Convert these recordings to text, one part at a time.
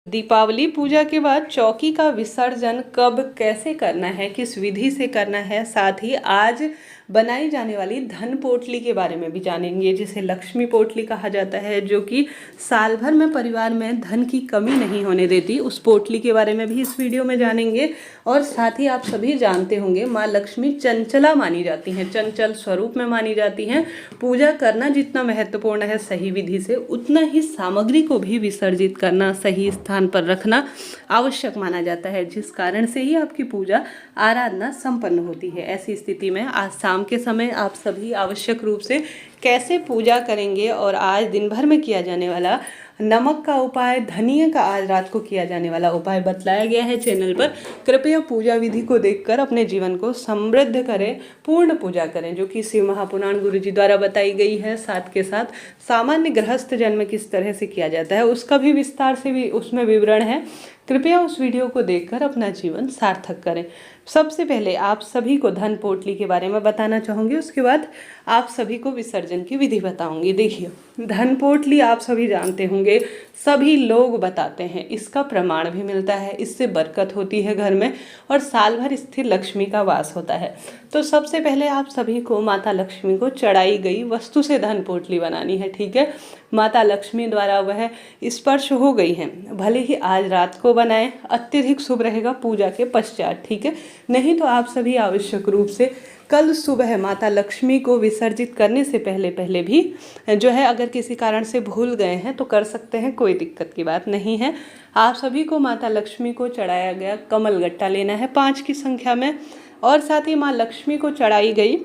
दीपावली पूजा के बाद चौकी का विसर्जन कब कैसे करना है, किस विधि से करना है, साथ ही आज बनाई जाने वाली धन पोटली के बारे में भी जानेंगे, जिसे लक्ष्मी पोटली कहा जाता है, जो कि साल भर में परिवार में धन की कमी नहीं होने देती। उस पोटली के बारे में भी इस वीडियो में जानेंगे। और साथ ही आप सभी जानते होंगे माँ लक्ष्मी चंचला मानी जाती हैं, चंचल स्वरूप में मानी जाती हैं। पूजा करना जितना महत्वपूर्ण है सही विधि से, उतना ही सामग्री को भी विसर्जित करना, सही स्थान पर रखना आवश्यक माना जाता है, जिस कारण से ही आपकी पूजा आराधना संपन्न होती है। ऐसी स्थिति में आज शाम के समय आप सभी आवश्यक रूप से कैसे पूजा करेंगे और आज दिन भर में किया जाने वाला नमक का उपाय, धनिया का आज रात को किया जाने वाला उपाय बतलाया गया है चैनल पर। कृपया पूजा विधि को देखकर अपने जीवन को समृद्ध करें, पूर्ण पूजा करें, जो कि शिव महापुराण गुरु जी द्वारा बताई गई है। साथ के साथ सामान्य गृहस्थ जन्म किस तरह से किया जाता है उसका भी विस्तार से भी उसमें विवरण है। कृपया उस वीडियो को देखकर अपना जीवन सार्थक करें। सबसे पहले आप सभी को धन पोटली के बारे में बताना चाहूँगी, उसके बाद आप सभी को विसर्जन की विधि बताऊंगी। देखिए, धन पोटली आप सभी जानते होंगे, सभी लोग बताते हैं, इसका प्रमाण भी मिलता है, इससे बरकत होती है घर में और साल भर स्थिर लक्ष्मी का वास होता है। तो सबसे पहले आप सभी को माता लक्ष्मी को चढ़ाई गई वस्तु से धन पोटली बनानी है, ठीक है। माता लक्ष्मी द्वारा वह स्पर्श हो गई है, भले ही आज रात को बनाएं, अत्यधिक शुभ रहेगा पूजा के पश्चात, ठीक है। नहीं तो आप सभी आवश्यक रूप से कल सुबह माता लक्ष्मी को विसर्जित करने से पहले पहले भी जो है, अगर किसी कारण से भूल गए हैं तो कर सकते हैं, कोई दिक्कत की बात नहीं है। आप सभी को माता लक्ष्मी को चढ़ाया गया कमल गट्टा लेना है 5 की संख्या में, और साथ ही माँ लक्ष्मी को चढ़ाई गई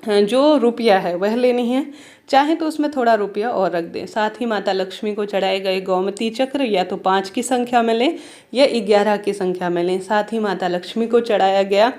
जो रुपया है वह लेनी है, चाहे तो उसमें थोड़ा रुपया और रख दें। साथ ही माता लक्ष्मी को चढ़ाए गए गोमती चक्र या तो 5 की संख्या में लें या 11 की संख्या में लें। साथ ही माता लक्ष्मी को चढ़ाया गया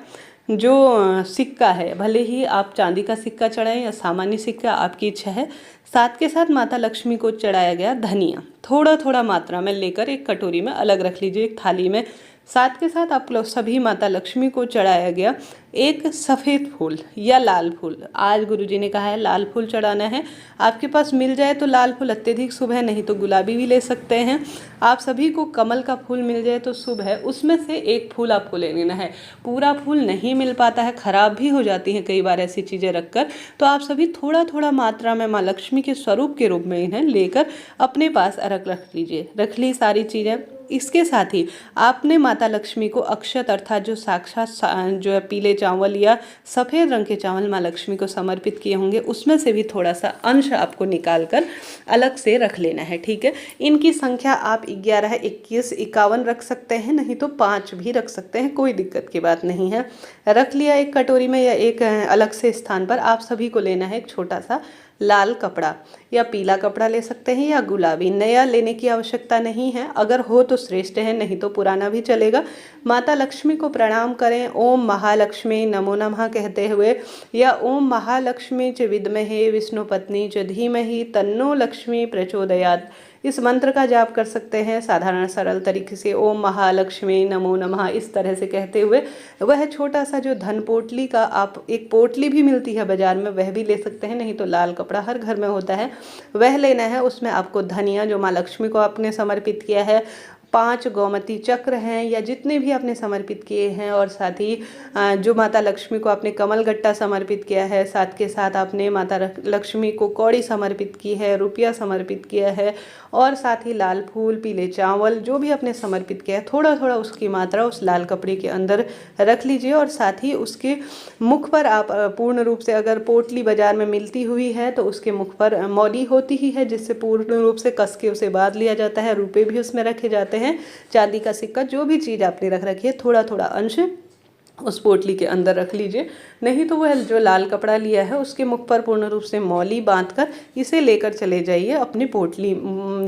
जो सिक्का है, भले ही आप चांदी का सिक्का चढ़ाएं या सामान्य सिक्का, आपकी इच्छा है। साथ के साथ माता लक्ष्मी को चढ़ाया गया धनिया थोड़ा थोड़ा मात्रा में लेकर एक कटोरी में अलग रख लीजिए, एक थाली में। साथ के साथ आप लोग सभी माता लक्ष्मी को चढ़ाया गया एक सफ़ेद फूल या लाल फूल। आज गुरुजी ने कहा है लाल फूल चढ़ाना है, आपके पास मिल जाए तो लाल फूल अत्यधिक शुभ है, नहीं तो गुलाबी भी ले सकते हैं। आप सभी को कमल का फूल मिल जाए तो शुभ है, उसमें से एक फूल आपको ले लेना है। पूरा फूल नहीं मिल पाता है, खराब भी हो जाती हैं कई बार ऐसी चीज़ें रखकर, तो आप सभी थोड़ा थोड़ा मात्रा में माँ लक्ष्मी के स्वरूप के रूप में इन्हें लेकर अपने पास रख लीजिए। रख ली सारी चीज़ें। इसके साथ ही आपने माता लक्ष्मी को अक्षत अर्थात जो साक्षात जो है पीले चावल या सफ़ेद रंग के चावल माँ लक्ष्मी को समर्पित किए होंगे, उसमें से भी थोड़ा सा अंश आपको निकाल कर अलग से रख लेना है, ठीक है। इनकी संख्या आप 11, 21, 51 रख सकते हैं, नहीं तो 5 भी रख सकते हैं, कोई दिक्कत की बात नहीं है। रख लिया एक कटोरी में या एक अलग से स्थान पर। आप सभी को लेना है एक छोटा सा लाल कपड़ा या पीला कपड़ा ले सकते हैं या गुलाबी, नया लेने की आवश्यकता नहीं है, अगर हो तो श्रेष्ठ है, नहीं तो पुराना भी चलेगा। माता लक्ष्मी को प्रणाम करें, ओम महालक्ष्मी नमो नमः कहते हुए या ओम महालक्ष्मी च विद्महे विष्णुपत्नी च धीमहि तन्नो लक्ष्मी प्रचोदयात्, इस मंत्र का जाप कर सकते हैं साधारण सरल तरीके से। ओम महालक्ष्मी नमो नमः इस तरह से कहते हुए वह छोटा सा जो धन पोटली का, आप एक पोटली भी मिलती है बाजार में, वह भी ले सकते हैं, नहीं तो लाल कपड़ा हर घर में होता है वह लेना है। उसमें आपको धनिया जो माँ लक्ष्मी को आपने समर्पित किया है, 5 गोमती चक्र हैं या जितने भी आपने समर्पित किए हैं, और साथ ही जो माता लक्ष्मी को आपने कमल गट्टा समर्पित किया है, साथ के साथ आपने माता लक्ष्मी को कौड़ी समर्पित की है, रुपया समर्पित किया है, और साथ ही लाल फूल, पीले चावल जो भी आपने समर्पित किया है, थोड़ा थोड़ा उसकी मात्रा उस लाल कपड़े के अंदर रख लीजिए। और साथ ही उसके मुख पर आप पूर्ण रूप से, अगर पोटली बाजार में मिलती हुई है तो उसके मुख पर मौली होती ही है, जिससे पूर्ण रूप से कस के उसे बांध लिया जाता है। रुपये भी उसमें रखे जाते हैं, चांदी का सिक्का, जो भी चीज़ आपने रख रखी है थोड़ा थोड़ा अंश उस पोटली के अंदर रख लीजिए। नहीं तो वह जो लाल कपड़ा लिया है उसके मुख पर पूर्ण रूप से मौली बांधकर इसे लेकर चले जाइए अपनी पोटली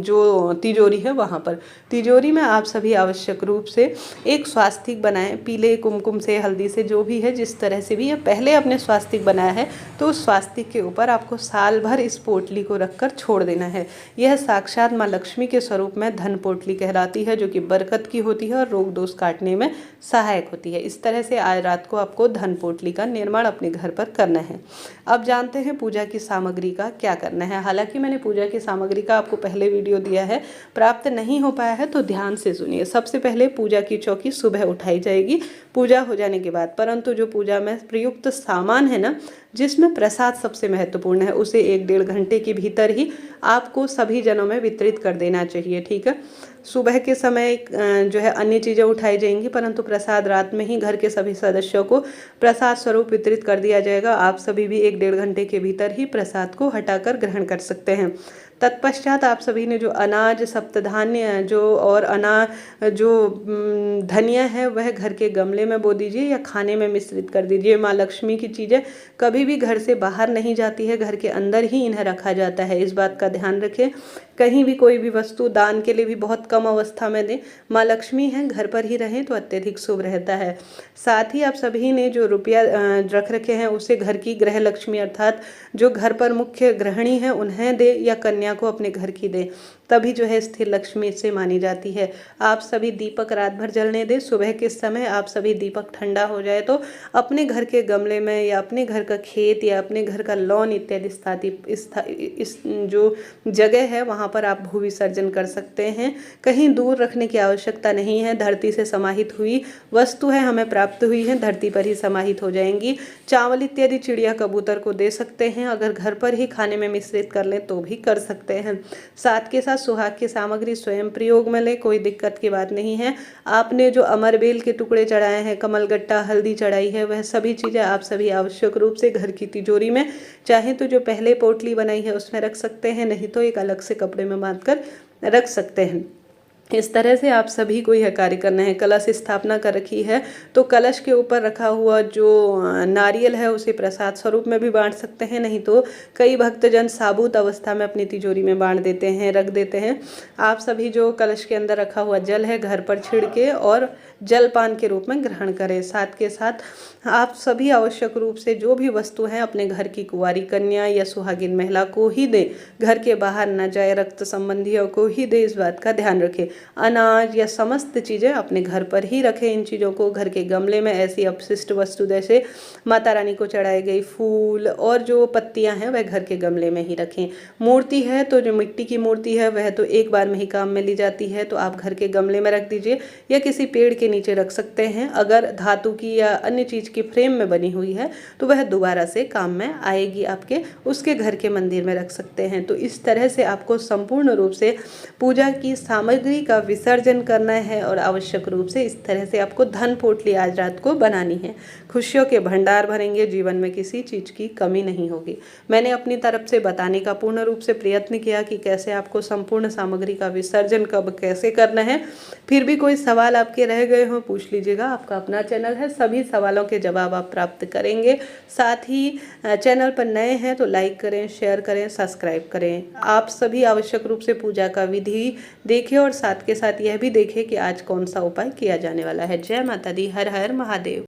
जो तिजोरी है वहाँ पर। तिजोरी में आप सभी आवश्यक रूप से एक स्वास्तिक बनाएं, पीले कुमकुम से, हल्दी से, जो भी है जिस तरह से भी, या पहले अपने स्वास्तिक बनाया है तो उस स्वास्तिक के ऊपर आपको साल भर इस पोटली को रखकर छोड़ देना है। यह साक्षात माँ लक्ष्मी के स्वरूप में धन पोटली कहलाती है, जो कि बरकत की होती है और रोग दोष काटने में सहायक होती है। इस तरह से से आज रात को आपको धन पोटली का निर्माण अपने घर पर करना है। अब जानते हैं पूजा की सामग्री का क्या करना है। हालांकि मैंने पूजा की सामग्री का आपको पहले वीडियो दिया है, प्राप्त नहीं हो पाया है तो ध्यान से सुनिए। सबसे पहले पूजा की चौकी सुबह उठाई जाएगी पूजा हो जाने के बाद, परंतु जो पूजा में प्रयुक्त सामान है ना, जिसमें प्रसाद सबसे महत्वपूर्ण है, उसे 1-1.5 घंटे के भीतर ही आपको सभी जनों में वितरित कर देना चाहिए। ठीक है, सुबह के समय जो है अन्य चीज़ें उठाई जाएंगी, परंतु प्रसाद रात में ही घर के सभी सदस्यों को प्रसाद स्वरूप वितरित कर दिया जाएगा। आप सभी भी 1-1.5 घंटे के भीतर ही प्रसाद को हटाकर ग्रहण कर सकते हैं। तत्पश्चात आप सभी ने जो अनाज, सप्तधान्य जो और धनिया है वह घर के गमले में बो दीजिए या खाने में मिश्रित कर दीजिए। माँ लक्ष्मी की चीज़ें कभी भी घर से बाहर नहीं जाती है, घर के अंदर ही इन्हें रखा जाता है, इस बात का ध्यान रखें। कहीं भी कोई भी वस्तु दान के लिए भी बहुत कम अवस्था में दें। माँ लक्ष्मी हैं, घर पर ही रहें तो अत्यधिक शुभ रहता है। साथ ही आप सभी ने जो रुपया रख रखे हैं उसे घर की गृह लक्ष्मी अर्थात जो घर पर मुख्य गृहिणी है उन्हें दे या कन्या को अपने घर की दे, तभी जो है स्थिर लक्ष्मी से मानी जाती है। आप सभी दीपक रात भर जलने दें। सुबह के समय आप सभी दीपक ठंडा हो जाए तो अपने घर के गमले में या अपने घर का खेत या अपने घर का लॉन इत्यादि इस जो जगह है वहाँ पर आप भू विसर्जन कर सकते हैं। कहीं दूर रखने की आवश्यकता नहीं है। धरती से समाहित हुई वस्तु है, हमें प्राप्त हुई है, धरती पर ही समाहित हो जाएंगी। चावल इत्यादि चिड़िया कबूतर को दे सकते हैं। अगर घर पर ही खाने में मिश्रित कर लें तो भी कर सकते हैं। साथ के साथ सुहाग की सामग्री स्वयं प्रयोग में ले, कोई दिक्कत की बात नहीं है। आपने जो अमरबेल के टुकड़े चढ़ाए हैं, कमलगट्टा, हल्दी चढ़ाई है, वह सभी चीज़ें आप सभी आवश्यक रूप से घर की तिजोरी में चाहे तो जो पहले पोटली बनाई है उसमें रख सकते हैं, नहीं तो एक अलग से कपड़े में बांधकर रख सकते हैं। इस तरह से आप सभी को यह कार्य करना है। कलश स्थापना कर रखी है तो कलश के ऊपर रखा हुआ जो नारियल है उसे प्रसाद स्वरूप में भी बांट सकते हैं, नहीं तो कई भक्तजन साबुत अवस्था में अपनी तिजोरी में बांट देते हैं, रख देते हैं। आप सभी जो कलश के अंदर रखा हुआ जल है घर पर छिड़के और जलपान के रूप में ग्रहण करें। साथ के साथ आप सभी आवश्यक रूप से जो भी वस्तु है अपने घर की कुंवारी कन्या या सुहागिन महिला को ही दें, घर के बाहर न जाए, रक्त संबंधियों को ही दे, इस बात का ध्यान रखें। अनाज या समस्त चीज़ें अपने घर पर ही रखें। इन चीज़ों को घर के गमले में ऐसी अपशिष्ट वस्तु जैसे माता रानी को चढ़ाई गई फूल और जो पत्तियां हैं वह घर के गमले में ही रखें। मूर्ति है तो जो मिट्टी की मूर्ति है वह तो एक बार में ही काम में ली जाती है, तो आप घर के गमले में रख दीजिए या किसी पेड़ के नीचे रख सकते हैं। अगर धातु की या अन्य चीज़ की फ्रेम में बनी हुई है तो वह दोबारा से काम में आएगी आपके, उसके घर के मंदिर में रख सकते हैं। तो इस तरह से आपको संपूर्ण रूप से पूजा की सामग्री का विसर्जन करना है और आवश्यक रूप से इस तरह से आपको धन पोटली आज रात को बनानी है। खुशियों के भंडार भरेंगे, जीवन में किसी चीज़ की कमी नहीं होगी। मैंने अपनी तरफ से बताने का पूर्ण रूप से प्रयत्न किया कि कैसे आपको संपूर्ण सामग्री का विसर्जन कब कैसे करना है। फिर भी कोई सवाल आपके रह गए हो पूछ लीजिएगा, आपका अपना चैनल है, सभी सवालों के जवाब आप प्राप्त करेंगे। साथ ही चैनल पर नए हैं तो लाइक करें, शेयर करें, सब्सक्राइब करें। आप सभी आवश्यक रूप से पूजा का विधि देखें और साथ के साथ यह भी देखें कि आज कौन सा उपाय किया जाने वाला है। जय माता दी, हर हर महादेव।